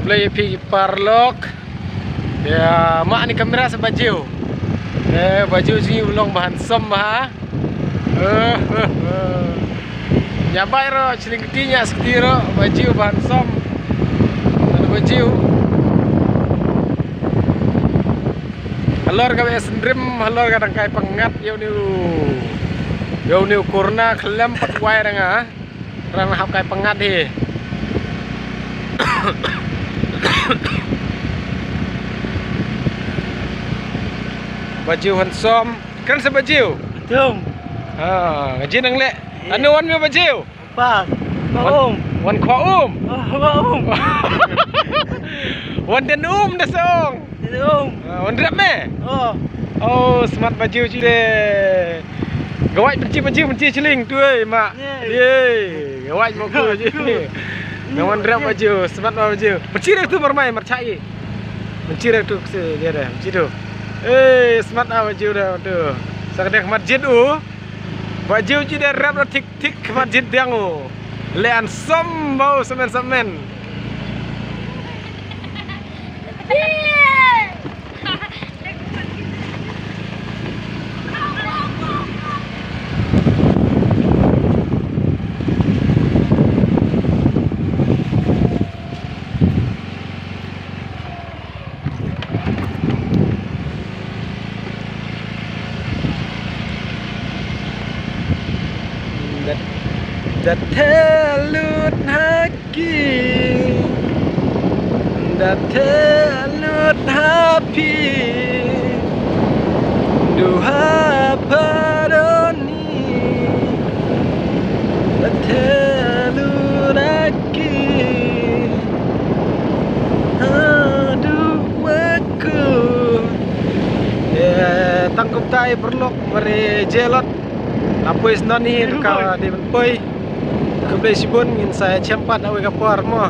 Play pi parlok. Ya, mak ni kamera sebaju. Baju sini ulong bahan som ha. Nyabai ro celing ketinya seketiro baju bahan som. Ada baju. Halor kabe sendrim, halor kadang kai pengat yo niu kurna kelem pat wai ranga. Rang hap kai pengat he. Baju hansom kan sebaju Tung. Ngajin ang le anu wan mi baju Apa? wan kwa Oh, wan den dah song wan rap me oh smart baju ci de gawai benci celing tu mak ye gawai mau ku je wan rap baju smart baju benci tu bermain mercai benci tu dia dah benci tu smart baju dah tu sakdek masjid baju ci de rap tik masjid yang lean som bau semen dat telut haki dat telut hapi duha paroni dat telut haki aduh aku ya tangkup tai perlok mari jelot lapis noni ka di poi keblai sibun ngin saya cempat awe kapar mo